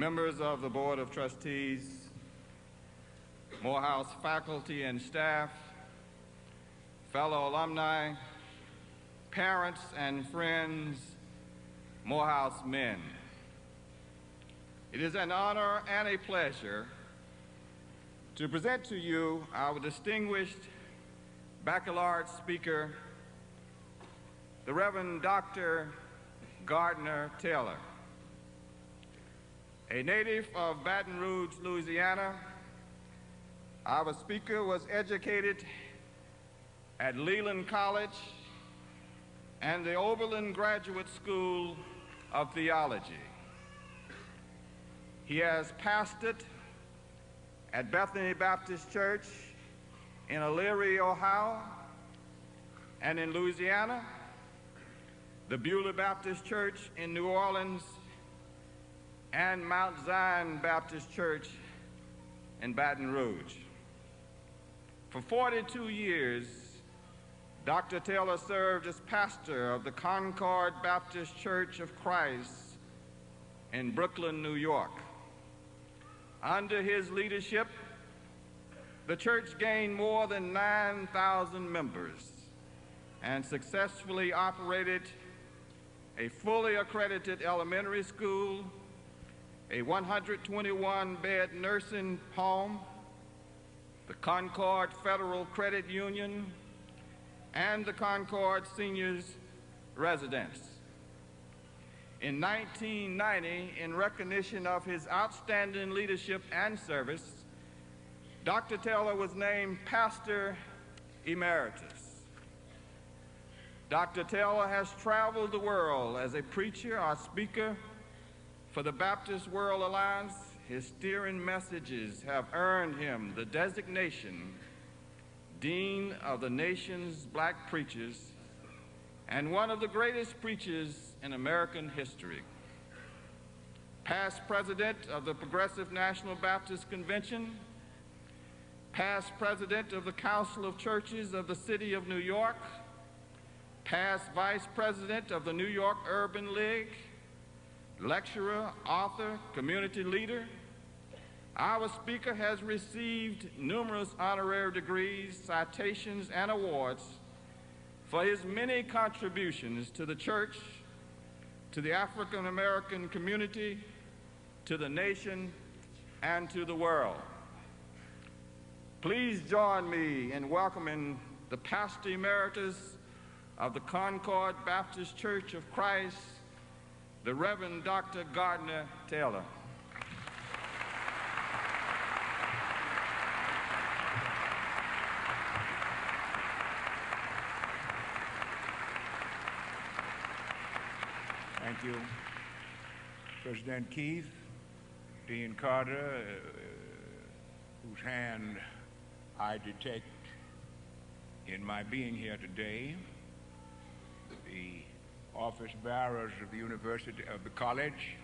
members of the Board of Trustees, Morehouse faculty and staff, fellow alumni, parents and friends, Morehouse men. It is an honor and a pleasure to present to you our distinguished baccalaureate speaker, the Reverend Dr. Gardner Taylor. A native of Baton Rouge, Louisiana, our speaker was educated at Leland College and the Oberlin Graduate School of Theology. He has pastored at Bethany Baptist Church in Elyria, Ohio, and in Louisiana, the Beulah Baptist Church in New Orleans, and Mount Zion Baptist Church in Baton Rouge. For 42 years, Dr. Taylor served as pastor of the Concord Baptist Church of Christ in Brooklyn, New York. Under his leadership, the church gained more than 9,000 members and successfully operated a fully accredited elementary school, a 121-bed nursing home, the Concord Federal Credit Union, and the Concord Seniors Residence. In 1990, in recognition of his outstanding leadership and service, Dr. Taylor was named Pastor Emeritus. Dr. Taylor has traveled the world as a preacher or speaker for the Baptist World Alliance. His steering messages have earned him the designation Dean of the Nation's Black Preachers and one of the greatest preachers in American history. Past president of the Progressive National Baptist Convention, past president of the Council of Churches of the City of New York, past vice president of the New York Urban League, lecturer, author, community leader. Our speaker has received numerous honorary degrees, citations, and awards for his many contributions to the church, to the African American community, to the nation, and to the world. Please join me in welcoming the Pastor Emeritus of the Concord Baptist Church of Christ, the Reverend Dr. Gardner Taylor. Thank you, President Keith, Dean Carter, whose hand I detect in my being here today, the office bearers of the university, of the college,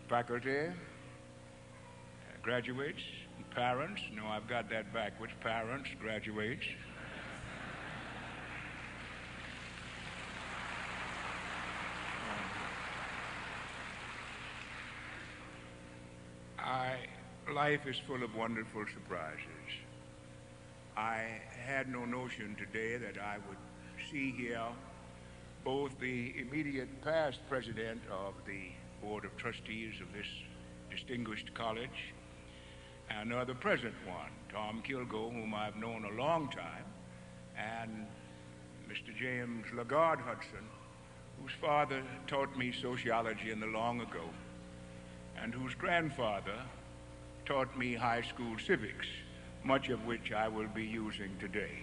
faculty, graduates, and parents. No, I've got that backwards. Parents, graduates. Life is full of wonderful surprises. I had no notion today that I would see here both the immediate past president of the Board of Trustees of this distinguished college and the present one, Tom Kilgo, whom I've known a long time, and Mr. James Lagarde Hudson, whose father taught me sociology in the long ago, and whose grandfather taught me high school civics, much of which I will be using today.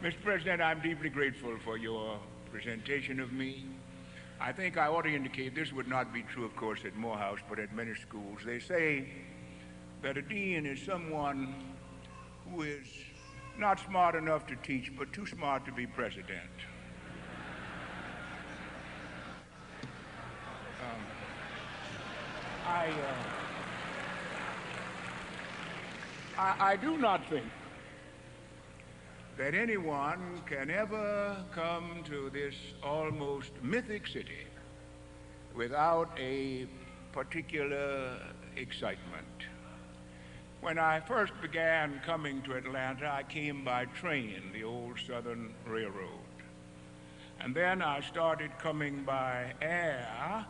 Mr. President, I'm deeply grateful for your presentation of me. I think I ought to indicate this would not be true, of course, at Morehouse, but at many schools. They say that a dean is someone who is not smart enough to teach, but too smart to be president. I do not think that anyone can ever come to this almost mythic city without a particular excitement. When I first began coming to Atlanta, I came by train, the old Southern Railroad. And then I started coming by air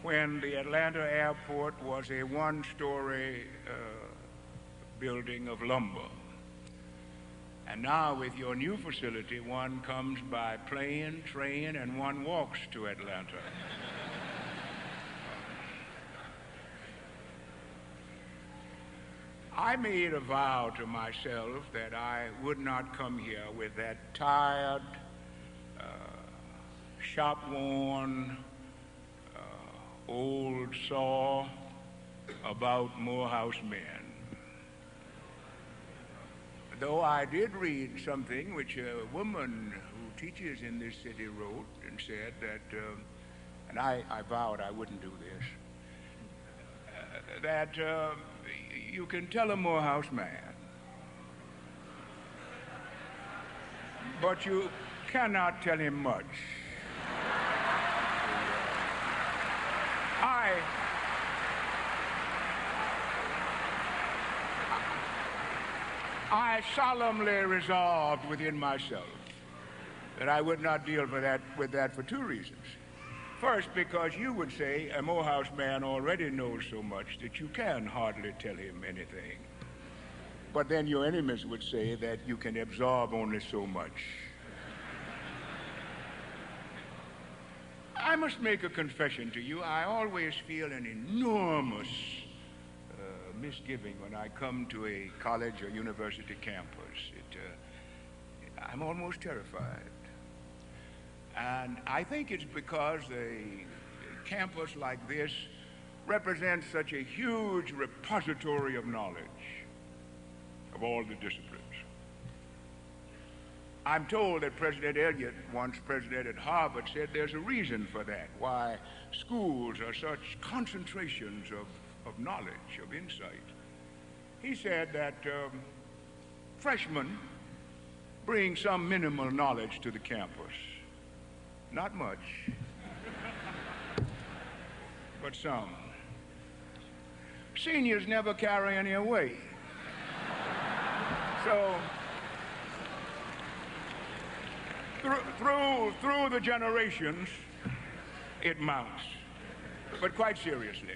when the Atlanta airport was a one-story building of lumber. And now with your new facility, one comes by plane, train, and one walks to Atlanta. I made a vow to myself that I would not come here with that tired, shop-worn, old saw about Morehouse men. Though I did read something which a woman who teaches in this city wrote and said that, and I vowed I wouldn't do this, that you can tell a Morehouse man, but you cannot tell him much. I solemnly resolved within myself that I would not deal with that for two reasons. First, because you would say a Morehouse man already knows so much that you can hardly tell him anything. But then your enemies would say that you can absorb only so much. I must make a confession to you. I always feel an enormous misgiving when I come to a college or university campus. I'm almost terrified. And I think it's because a campus like this represents such a huge repository of knowledge of all the disciplines. I'm told that President Eliot, once president at Harvard, said there's a reason for that, why schools are such concentrations of knowledge, of insight. He said that freshmen bring some minimal knowledge to the campus. Not much, but some. Seniors never carry any away. So, through the generations, it mounts. But quite seriously,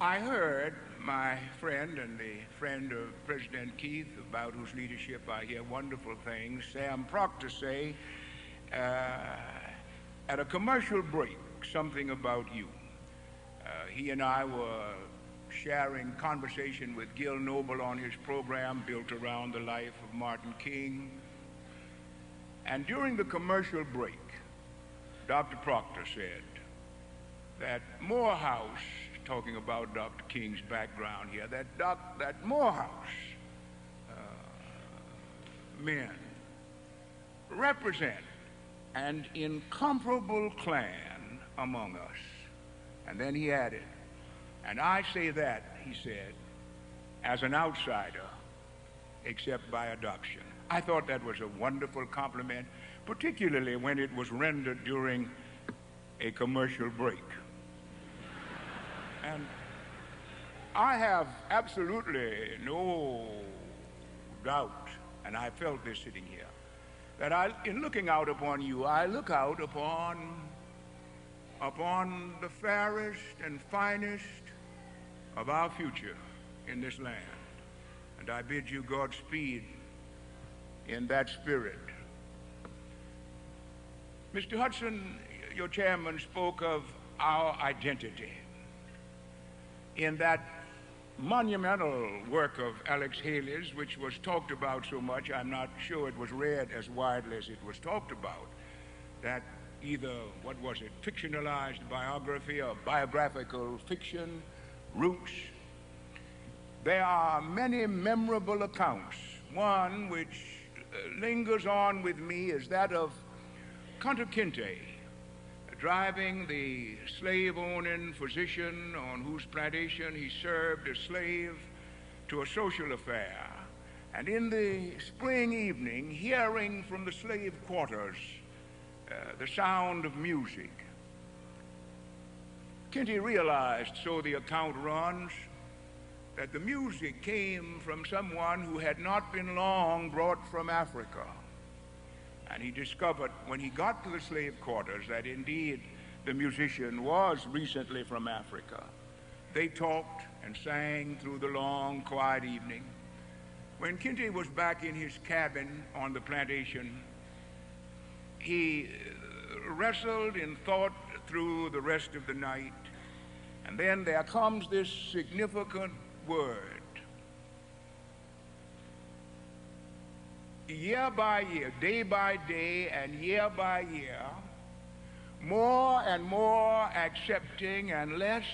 I heard my friend and the friend of President Keith, about whose leadership I hear wonderful things, Sam Proctor, say at a commercial break something about you. He and I were sharing conversation with Gil Noble on his program built around the life of Martin King. And during the commercial break, Dr. Proctor said that Morehouse, talking about Dr. King's background here, that Morehouse men represent an incomparable clan among us. And then he added, and I say that, he said, as an outsider, except by adoption. I thought that was a wonderful compliment, particularly when it was rendered during a commercial break. And I have absolutely no doubt, and I felt this sitting here, that in looking out upon you, I look out upon the fairest and finest of our future in this land. And I bid you Godspeed in that spirit. Mr. Hudson, your chairman, spoke of our identity. In that monumental work of Alex Haley's, which was talked about so much, I'm not sure it was read as widely as it was talked about, that either, what was it, fictionalized biography or biographical fiction, Roots. There are many memorable accounts. One which lingers on with me is that of Kunta Kinte, driving the slave-owning physician on whose plantation he served as slave to a social affair, and in the spring evening, hearing from the slave quarters the sound of music, Kinsey realized, so the account runs, that the music came from someone who had not been long brought from Africa. And he discovered when he got to the slave quarters that indeed the musician was recently from Africa. They talked and sang through the long, quiet evening. When Kinsey was back in his cabin on the plantation, he wrestled in thought through the rest of the night, and then there comes this significant word. Year by year, day by day, and year by year, more and more accepting and less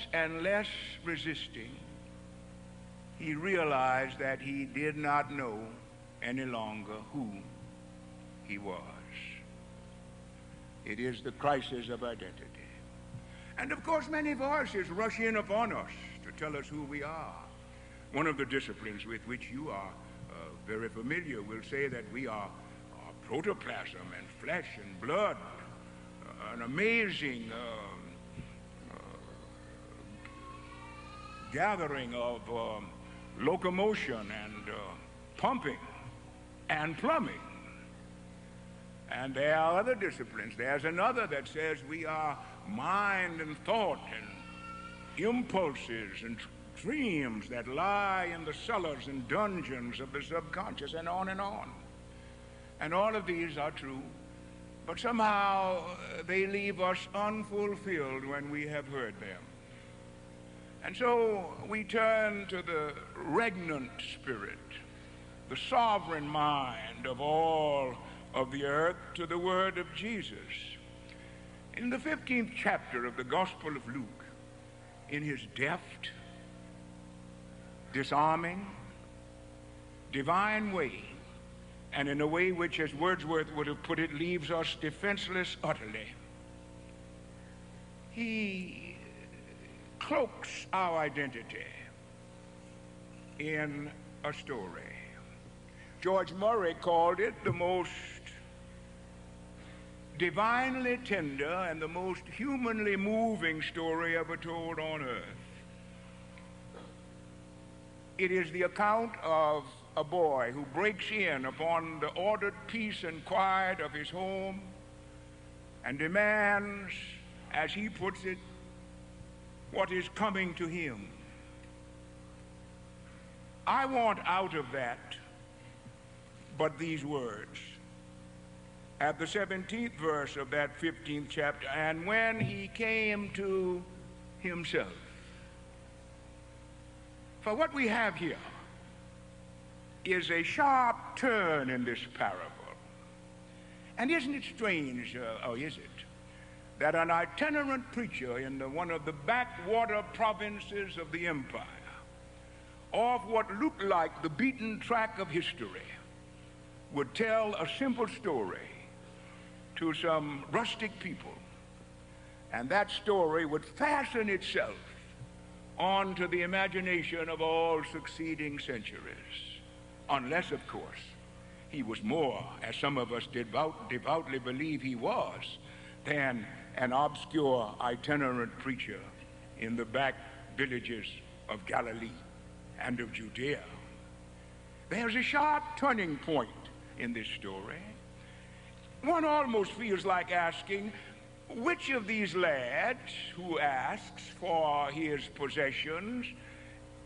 resisting, he realized that he did not know any longer who he was. It is the crisis of identity. And of course, many voices rush in upon us to tell us who we are. One of the disciplines with which you are very familiar will say that we are protoplasm and flesh and blood, an amazing gathering of locomotion and pumping and plumbing. And there are other disciplines. There's another that says we are mind and thought and impulses and dreams that lie in the cellars and dungeons of the subconscious, and on and on. And all of these are true, but somehow they leave us unfulfilled when we have heard them. And so we turn to the regnant spirit, the sovereign mind of all of the earth, to the word of Jesus. In the 15th chapter of the Gospel of Luke, in his deft, disarming, divine way, and in a way which, as Wordsworth would have put it, leaves us defenseless utterly, he cloaks our identity in a story. George Murray called it the most divinely tender and the most humanly moving story ever told on earth. It is the account of a boy who breaks in upon the ordered peace and quiet of his home and demands, as he puts it, what is coming to him. I want out of that but these words. At the 17th verse of that 15th chapter, and when he came to himself. For what we have here is a sharp turn in this parable. And isn't it strange, or is it, that an itinerant preacher in one of the backwater provinces of the empire, off what looked like the beaten track of history, would tell a simple story to some rustic people, and that story would fasten itself onto the imagination of all succeeding centuries, unless, of course, he was more, as some of us devoutly believe he was, than an obscure itinerant preacher in the back villages of Galilee and of Judea. There's a sharp turning point in this story. One almost feels like asking, which of these lads who asks for his possessions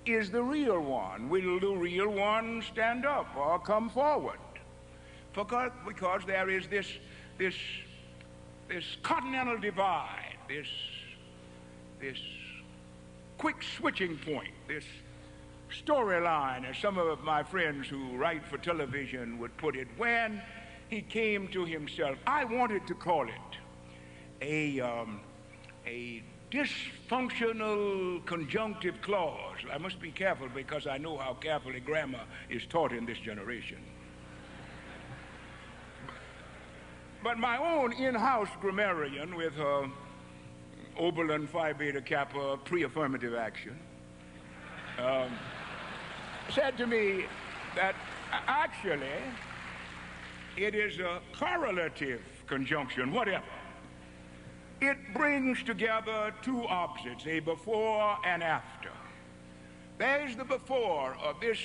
is the real one? Will the real one stand up or come forward? Because there is this continental divide, this quick switching point, this storyline, as some of my friends who write for television would put it, when he came to himself. I wanted to call it a dysfunctional conjunctive clause. I must be careful because I know how carefully grammar is taught in this generation. But my own in-house grammarian with her Oberlin Phi Beta Kappa pre-affirmative action said to me that actually it is a correlative conjunction, whatever. It brings together two opposites, a before and after. There's the before of this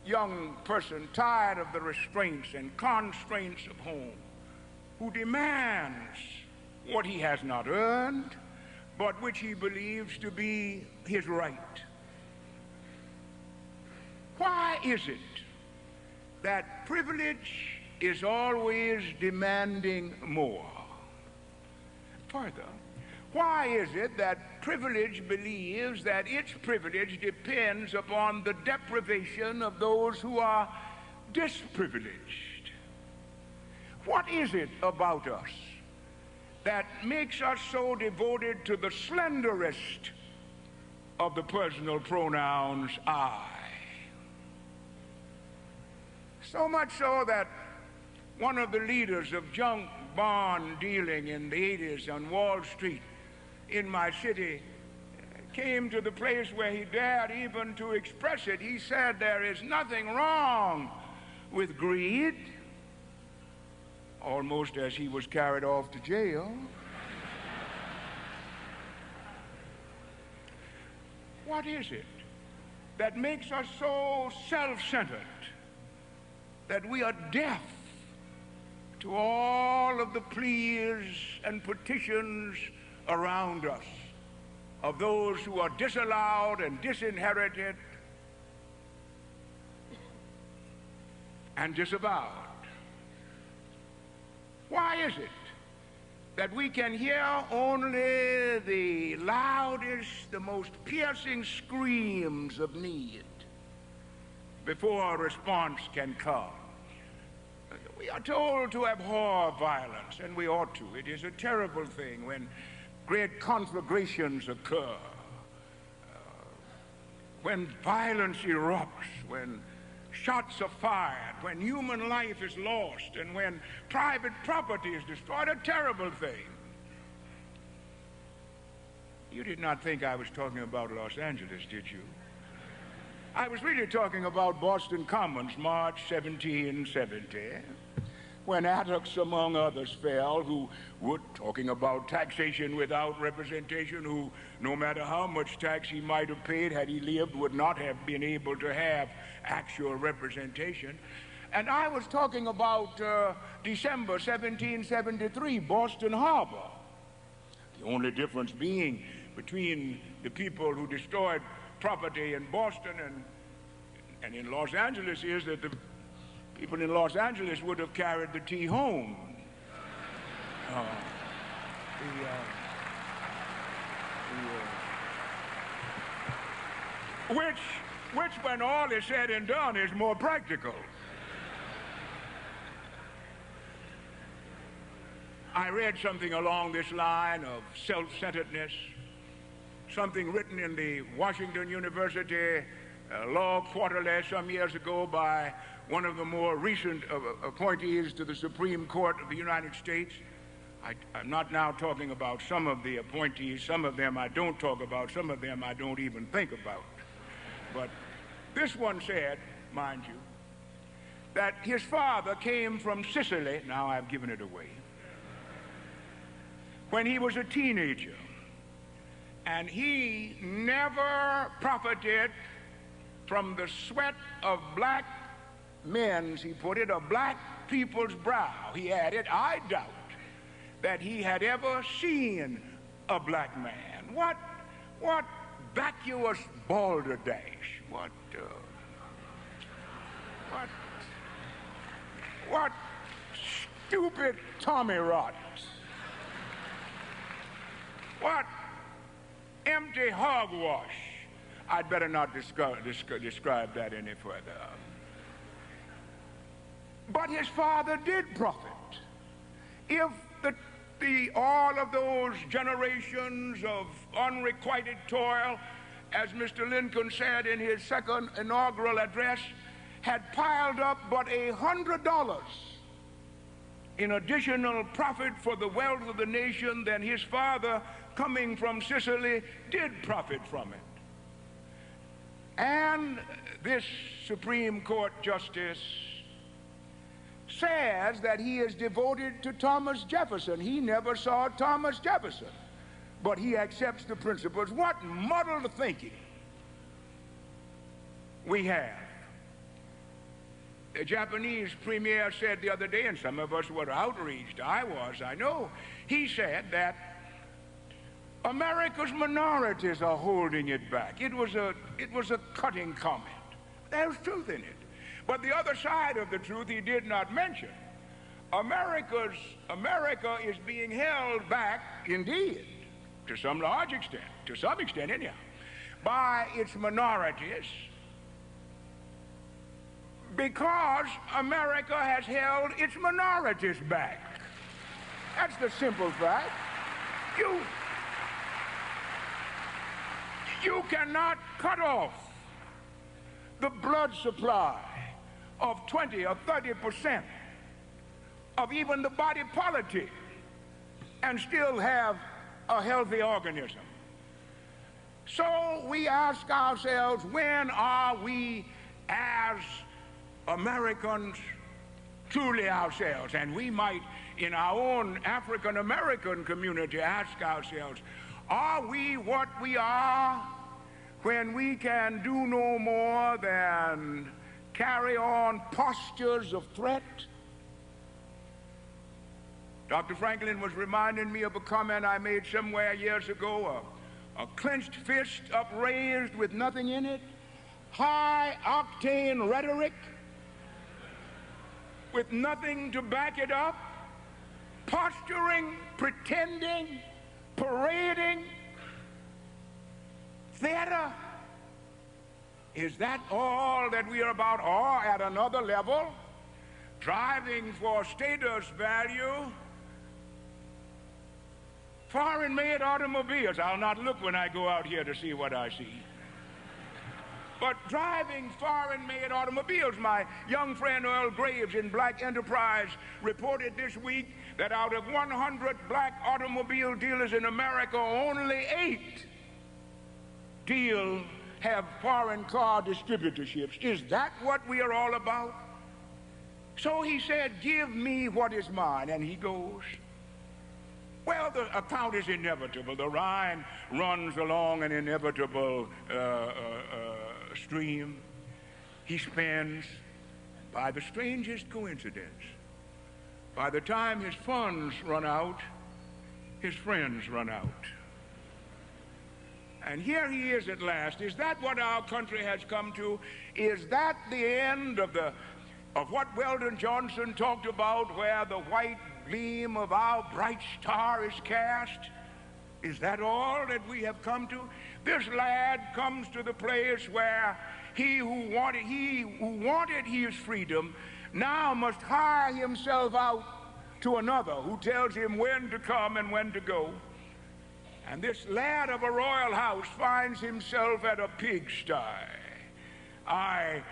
young person tired of the restraints and constraints of home, who demands what he has not earned, but which he believes to be his right. Why is it that privilege is always demanding more? Further, why is it that privilege believes that its privilege depends upon the deprivation of those who are disprivileged? What is it about us that makes us so devoted to the slenderest of the personal pronouns I? So much so that one of the leaders of junk bond dealing in the 80s on Wall Street in my city came to the place where he dared even to express it. He said, there is nothing wrong with greed, almost as he was carried off to jail. What is it that makes us so self-centered that we are deaf to all of the pleas and petitions around us of those who are disallowed and disinherited and disavowed? Why is it that we can hear only the loudest, the most piercing screams of need before a response can come? We are told to abhor violence, and we ought to. It is a terrible thing when great conflagrations occur, when violence erupts, when shots are fired, when human life is lost, and when private property is destroyed. A terrible thing. You did not think I was talking about Los Angeles, did you? I was really talking about Boston Commons, March 1770, when Attucks, among others, fell, who were talking about taxation without representation, who, no matter how much tax he might have paid had he lived, would not have been able to have actual representation. And I was talking about December 1773, Boston Harbor. The only difference being between the people who destroyed property in Boston and in Los Angeles is that the people in Los Angeles would have carried the tea home. Which, when all is said and done, is more practical. I read something along this line of self-centeredness, something written in the Washington University Law Quarterly some years ago by one of the more recent appointees to the Supreme Court of the United States. I'm not now talking about some of the appointees. Some of them I don't talk about. Some of them I don't even think about. But this one said, mind you, that his father came from Sicily. Now I've given it away. When he was a teenager. And he never profited from the sweat of black men's, he put it, of black people's brow. He added, I doubt that he had ever seen a black man. What vacuous balderdash. What stupid Tommy rot. What empty hogwash. I'd better not describe that any further. But his father did profit. If all of those generations of unrequited toil, as Mr. Lincoln said in his second inaugural address, had piled up but $100 in additional profit for the wealth of the nation, then his father, coming from Sicily, did profit from it. And this Supreme Court justice says that he is devoted to Thomas Jefferson. He never saw Thomas Jefferson, but he accepts the principles. What muddled thinking we have. The Japanese premier said the other day, and some of us were outraged, I was, I know, he said that America's minorities are holding it back. It was a cutting comment. There's truth in it. But the other side of the truth he did not mention. America is being held back, indeed, to some large extent, to some extent anyhow, by its minorities, because America has held its minorities back. That's the simple fact. You cannot cut off the blood supply of 20 or 30% of even the body politic and still have a healthy organism. So we ask ourselves, when are we as Americans truly ourselves? And we might, in our own African American community, ask ourselves, are we what we are when we can do no more than carry on postures of threat? Dr. Franklin was reminding me of a comment I made somewhere years ago, a clenched fist upraised with nothing in it, high-octane rhetoric with nothing to back it up, posturing, pretending, parading, theater. Is that all that we are about? Or at another level, driving for status value, foreign-made automobiles. I'll not look when I go out here to see what I see. But driving foreign-made automobiles. My young friend Earl Graves in Black Enterprise reported this week that out of 100 black automobile dealers in America, only 8 have foreign car distributorships. Is that what we are all about? So he said, give me what is mine. And he goes, well, the account is inevitable. The Rhine runs along an inevitable stream. He spends, by the strangest coincidence, by the time his funds run out, his friends run out. And here he is at last. Is that what our country has come to? Is that the end of what Weldon Johnson talked about, where the white gleam of our bright star is cast? Is that all that we have come to? This lad comes to the place where he who wanted his freedom now must hire himself out to another who tells him when to come and when to go. And this lad of a royal house finds himself at a pigsty. I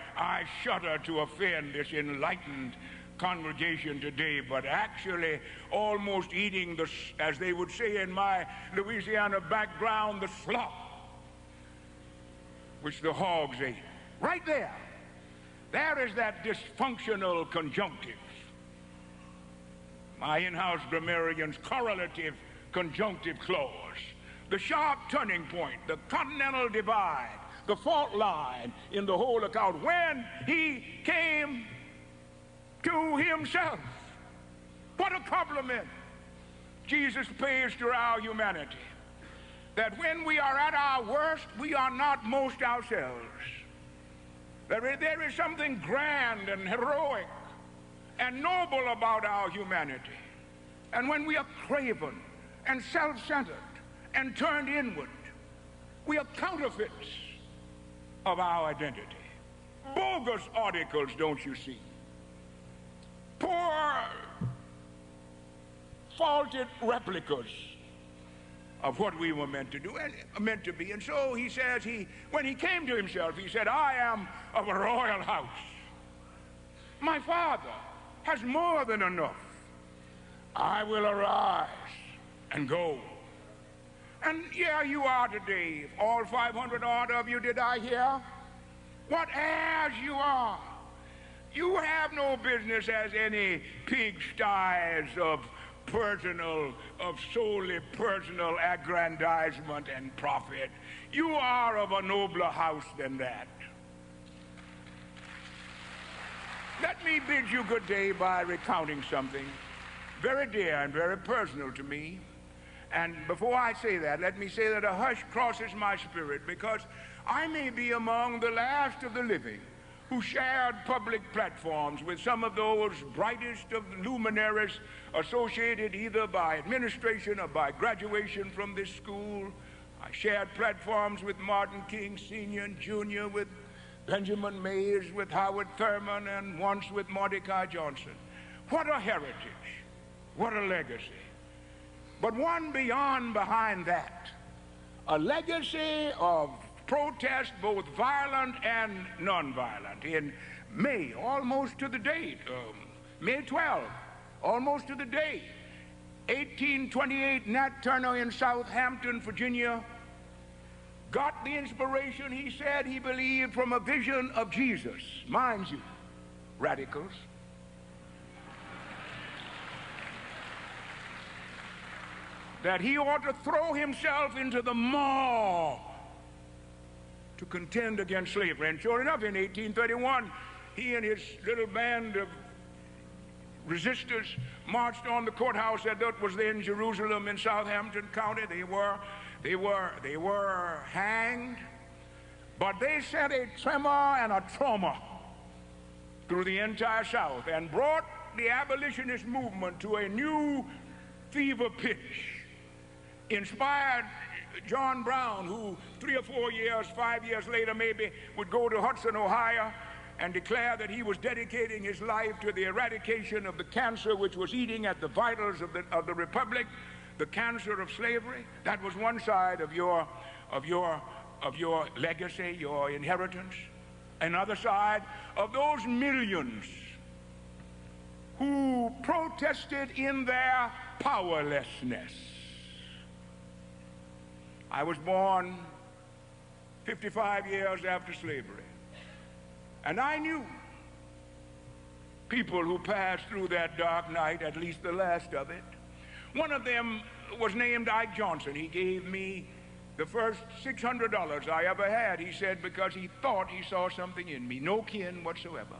shudder to offend this enlightened congregation today, but actually almost eating the, as they would say in my Louisiana background, the slop which the hogs ate. Right there. There is that dysfunctional conjunctive. My in-house grammarian's correlative conjunctive clause. The sharp turning point, the continental divide, the fault line in the whole account. When he came to himself. What a compliment Jesus pays to our humanity. That when we are at our worst, we are not most ourselves. There is something grand and heroic and noble about our humanity. And when we are craven and self-centered and turned inward, we are counterfeits of our identity. Bogus articles, don't you see? Poor, faulted replicas of what we were meant to do and meant to be. And so he says, when he came to himself, he said, I am of a royal house. My father has more than enough. I will arise and go. And here you are today. All 500 odd of you, did I hear? What heirs you are. You have no business as any pigsties of solely personal aggrandizement and profit. You are of a nobler house than that. Let me bid you good day by recounting something very dear and very personal to me. And before I say that, let me say that a hush crosses my spirit, because I may be among the last of the living who shared public platforms with some of those brightest of luminaries associated either by administration or by graduation from this school. I shared platforms with Martin King Sr. and Jr., with Benjamin Mays, with Howard Thurman, and once with Mordecai Johnson. What a heritage, what a legacy. But one behind that, a legacy of protest, both violent and nonviolent. In May, almost to the date, May 12, almost to the date, 1828, Nat Turner in Southampton, Virginia, got the inspiration, he said, he believed, from a vision of Jesus. Mind you, radicals. That he ought to throw himself into the maw to contend against slavery. And sure enough, in 1831, he and his little band of resistors marched on the courthouse that was then Jerusalem in Southampton County. They were hanged, but they sent a tremor and a trauma through the entire South and brought the abolitionist movement to a new fever pitch. Inspired John Brown, who 3 or 4 years, 5 years later maybe, would go to Hudson, Ohio, and declare that he was dedicating his life to the eradication of the cancer which was eating at the vitals of the republic, the cancer of slavery. That was one side of your legacy, your inheritance. Another side of those millions who protested in their powerlessness. I was born 55 years after slavery, and I knew people who passed through that dark night, at least the last of it. One of them was named Ike Johnson. He gave me the first $600 I ever had, he said, because he thought he saw something in me. No kin whatsoever,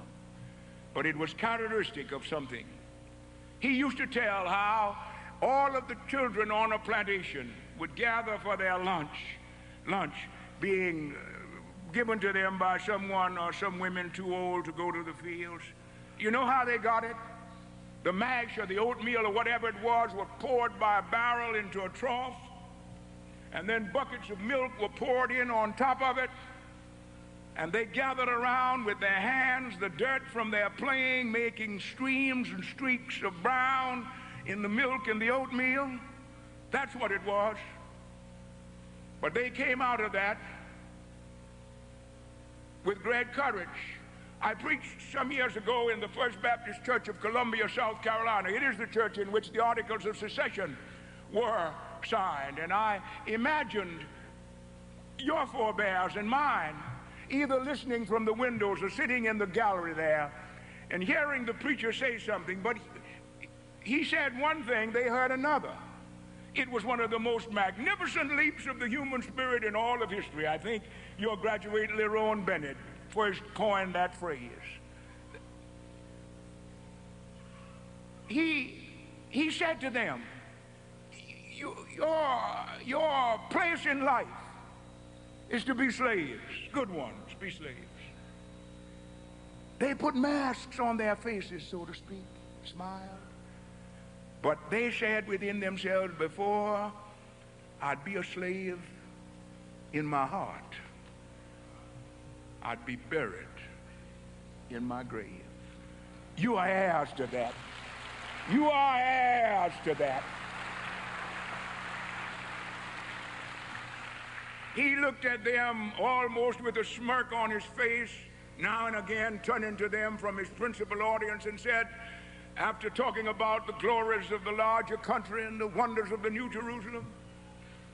but it was characteristic of something. He used to tell how all of the children on a plantation would gather for their lunch being given to them by someone or some women too old to go to the fields. You know how they got it? The mash or the oatmeal or whatever it was were poured by a barrel into a trough, and then buckets of milk were poured in on top of it, and they gathered around with their hands, the dirt from their playing, making streams and streaks of brown in the milk and the oatmeal. That's what it was. But they came out of that with great courage. I preached some years ago in the First Baptist Church of Columbia, South Carolina. It is the church in which the Articles of Secession were signed. And I imagined your forebears and mine either listening from the windows or sitting in the gallery there and hearing the preacher say something. But he said one thing, they heard another. It was one of the most magnificent leaps of the human spirit in all of history. I think your graduate Lerone Bennett first coined that phrase. He said to them, your place in life is to be slaves, good ones, be slaves. They put masks on their faces, so to speak, smiled. But they said within themselves, before I'd be a slave in my heart, I'd be buried in my grave. You are heirs to that. You are heirs to that. He looked at them almost with a smirk on his face, now and again turning to them from his principal audience and said, after talking about the glories of the larger country and the wonders of the New Jerusalem,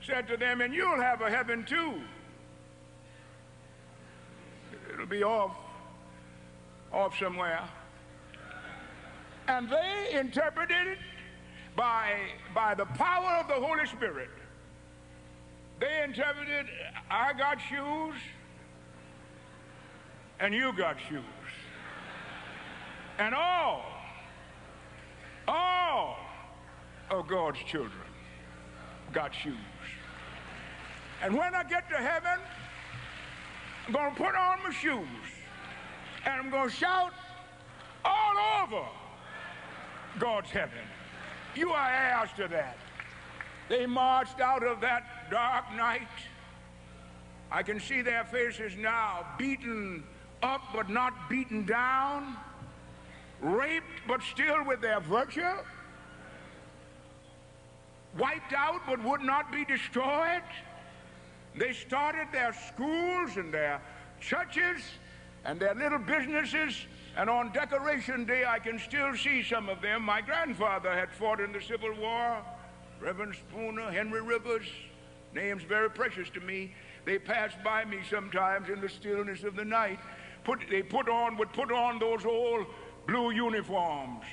said to them, and you'll have a heaven too. It'll be off somewhere. And they interpreted it by the power of the Holy Spirit. They interpreted, I got shoes, and you got shoes. And all of God's children got shoes. And when I get to heaven, I'm going to put on my shoes, and I'm going to shout all over God's heaven, you are heirs to that. They marched out of that dark night. I can see their faces now, beaten up but not beaten down, raped but still with their virtue, wiped out but would not be destroyed. They started their schools and their churches and their little businesses, and on Decoration Day I can still see some of them. My grandfather had fought in the Civil War. Reverend Spooner, Henry Rivers, names very precious to me. They passed by me sometimes in the stillness of the night. They would put on those old blue uniforms,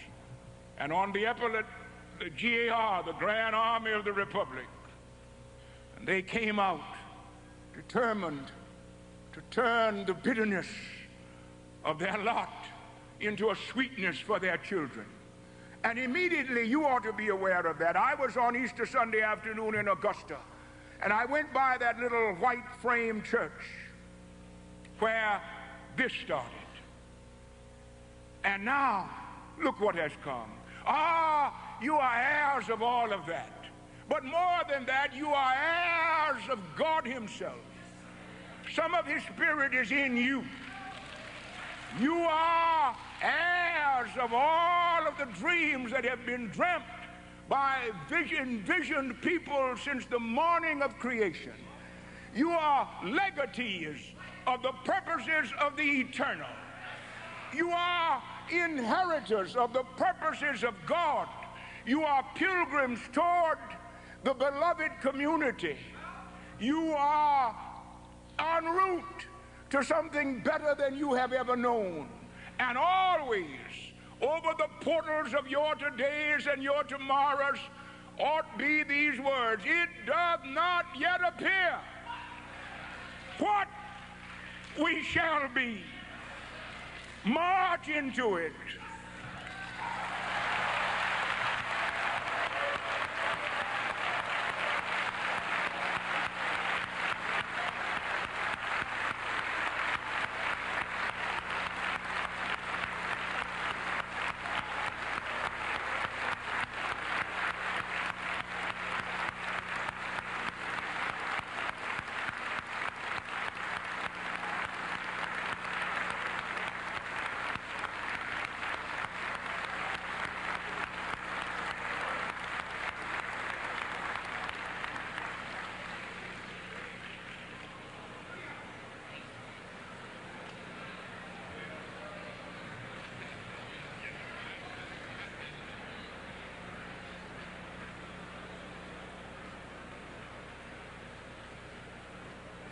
and on the epaulet, the GAR, the Grand Army of the Republic. And they came out determined to turn the bitterness of their lot into a sweetness for their children. And immediately, you ought to be aware of that. I was on Easter Sunday afternoon in Augusta, and I went by that little white frame church where this started. And now, look what has come. You are heirs of all of that. But more than that, you are heirs of God himself. Some of his Spirit is in you. You are heirs of all of the dreams that have been dreamt by visioned people since the morning of creation. You are legatees of the purposes of the eternal. You are inheritors of the purposes of God. You are pilgrims toward the beloved community. You are en route to something better than you have ever known. And always, over the portals of your todays and your tomorrows, ought be these words: it doth not yet appear what we shall be. March into it.